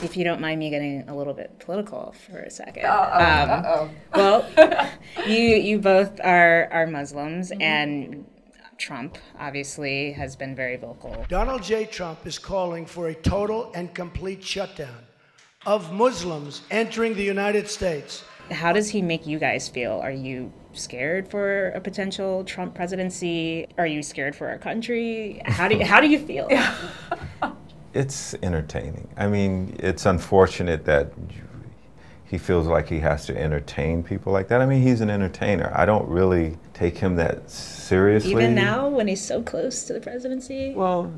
If you don't mind me getting a little bit political for a second. Well, you both are Muslims, and Trump obviously has been very vocal. Donald J. Trump is calling for a total and complete shutdown of Muslims entering the United States. How does he make you guys feel? Are you scared for a potential Trump presidency? Are you scared for our country? How do you feel? It's entertaining. I mean, it's unfortunate that he feels like he has to entertain people like that. I mean, he's an entertainer. I don't really take him that seriously. Even now, when he's so close to the presidency? Well,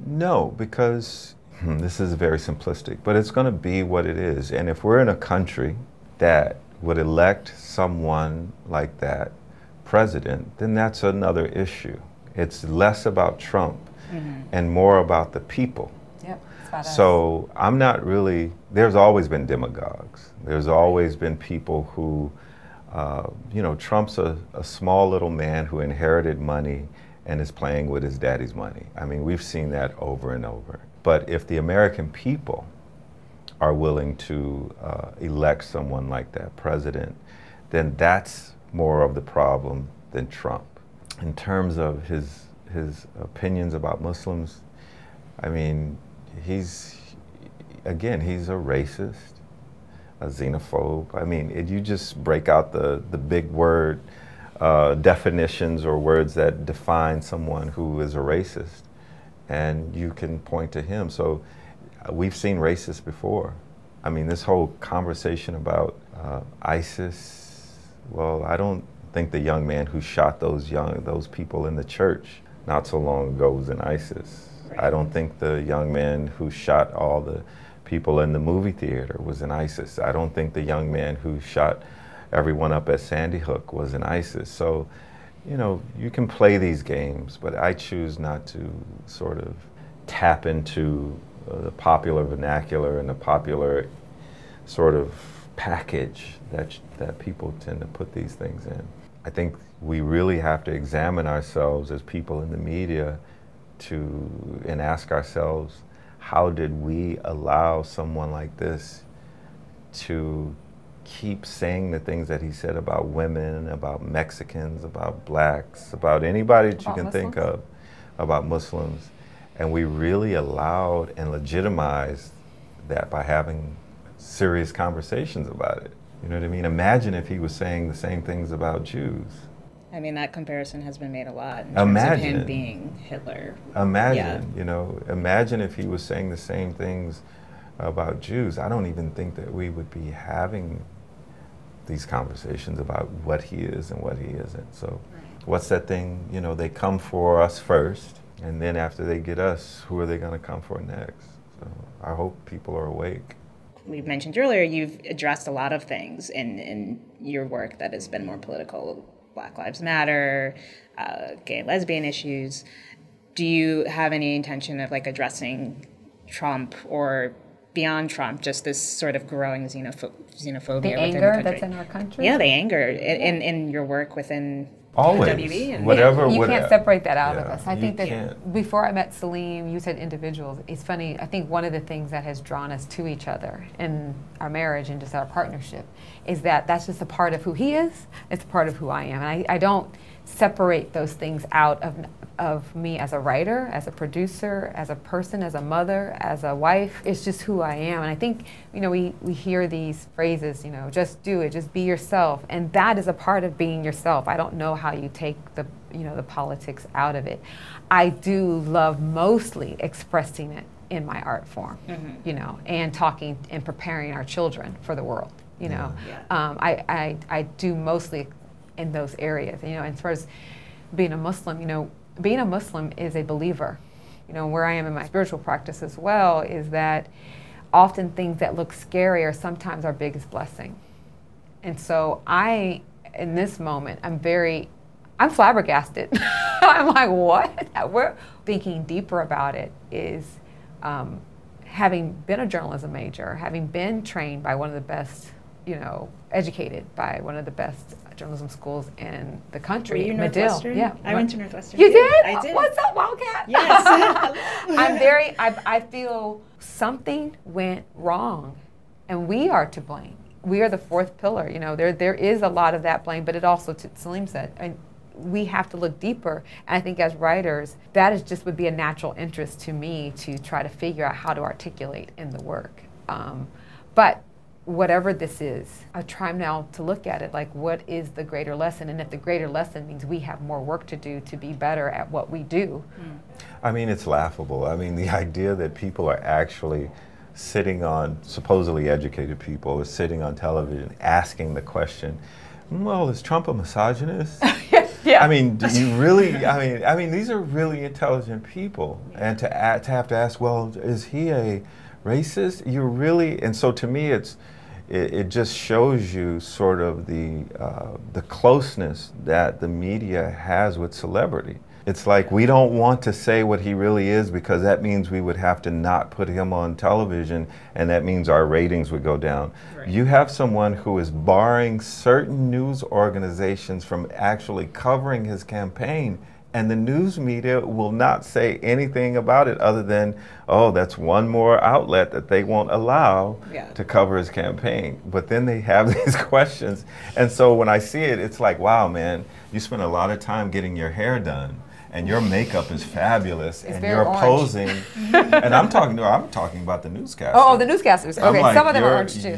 no, because this is very simplistic, but it's going to be what it is. And if we're in a country that would elect someone like that president, then that's another issue. It's less about Trump and more about the people. Yep, it's about us. So I'm not really, there's always been demagogues. There's always been people who, Trump's a small little man who inherited money and is playing with his daddy's money. I mean, we've seen that over and over. But if the American people are willing to elect someone like that president, then that's more of the problem than Trump. In terms of his opinions about Muslims, I mean, he's a racist, a xenophobe. I mean, you just break out the big word definitions or words that define someone who is a racist, and you can point to him. So we've seen racists before. I mean, this whole conversation about ISIS, well, I don't think the young man who shot those people in the church not so long ago was in ISIS. I don't think the young man who shot all the people in the movie theater was in ISIS. I don't think the young man who shot everyone up at Sandy Hook was in ISIS. So, you can play these games, but I choose not to sort of tap into the popular vernacular and the popular sort of package that people tend to put these things in. I think we really have to examine ourselves as people in the media and ask ourselves, how did we allow someone like this to keep saying the things that he said about women, about Mexicans, about blacks, about anybody that you can think of, about Muslims, and we really allowed and legitimized that by having serious conversations about it. You know what I mean? Imagine if he was saying the same things about Jews. I mean, that comparison has been made a lot in terms of him being Hitler. Imagine if he was saying the same things about Jews. I don't even think that we would be having these conversations about what he is and what he isn't. So what's that thing, they come for us first, and then after they get us, who are they going to come for next? So I hope people are awake. We mentioned earlier, you've addressed a lot of things in your work that has been more political. Black Lives Matter, gay and lesbian issues. Do you have any intention of addressing Trump or beyond Trump, just this sort of growing xenophobia the within anger the country? That's in our country? Yeah, the anger in your work within always. WB. And you can't separate that out of us. I think that can't. Before I met Salim, you said individuals. It's funny, I think one of the things that has drawn us to each other in our marriage and just our partnership is that that's just a part of who he is, it's a part of who I am. And I don't separate those things out of me as a writer, as a producer, as a person, as a mother, as a wife. It's just who I am. And I think, we hear these phrases, just do it, just be yourself. And that is a part of being yourself. I don't know how you take the politics out of it. I do love mostly expressing it in my art form, and talking and preparing our children for the world, I do mostly in those areas, as far as being a Muslim, being a Muslim is a believer. Where I am in my spiritual practice as well is that often things that look scary are sometimes our biggest blessing. And so in this moment, I'm flabbergasted. I'm like, what? We're thinking deeper about it is having been a journalism major, having been trained by one of the best you know, educated by one of the best journalism schools in the country. Were you Medill. Northwestern? Yeah. I went to Northwestern. You too. did? I did. What's up, Wildcat? Yes. I feel something went wrong, and we are to blame. We are the fourth pillar. You know, there is a lot of that blame, but it also, Salim said, and we have to look deeper. And I think as writers, that is just would be a natural interest to me to try to figure out how to articulate in the work. But whatever this is, I try now to look at it like, what is the greater lesson? And if the greater lesson means we have more work to do to be better at what we do. I mean, it's laughable. I mean, the idea that people are actually sitting on, supposedly educated people, are sitting on television asking the question, well, is Trump a misogynist? Yeah. I mean, do you really, I mean, these are really intelligent people. And to have to ask, well, is he a racist? You're really, and so to me, it just shows you sort of the closeness that the media has with celebrity. It's like we don't want to say what he really is because that means we would have to not put him on television, and that means our ratings would go down. Right. You have someone who is barring certain news organizations from actually covering his campaign, and the news media will not say anything about it other than, oh, that's one more outlet that they won't allow to cover his campaign. But then they have these questions. And so when I see it, it's like, wow, man, you spent a lot of time getting your hair done, and your makeup is fabulous, it's and you're orange. Posing. And I'm talking about the newscasters. Oh, the newscasters. Okay, like, some of them are orange too.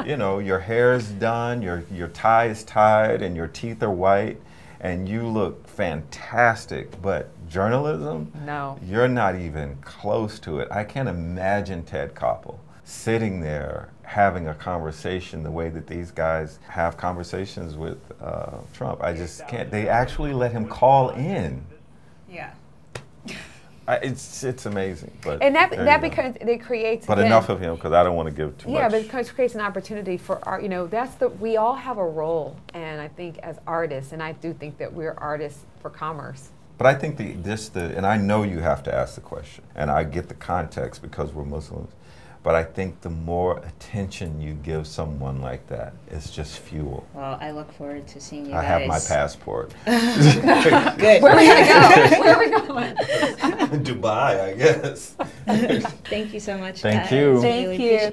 You know, your hair is done, your tie is tied, and your teeth are white, and you look fantastic. But journalism? No. You're not even close to it. I can't imagine Ted Koppel sitting there having a conversation the way that these guys have conversations with Trump. I just can't. They actually let him call in. Yeah. It's amazing. But and that becomes, it creates. But enough of him, because I don't want to give too much. Yeah, but it creates an opportunity for art. You know, we all have a role, and I think as artists, and I do think that we're artists for commerce. But I think and I know you have to ask the question, and I get the context because we're Muslims. But I think the more attention you give someone like that, it's just fuel. Well, I look forward to seeing you I guys. have my passport. Good. Where are we going to go? Where are we going? Dubai, I guess. Thank you so much. Thank guys. you. Thank Really you.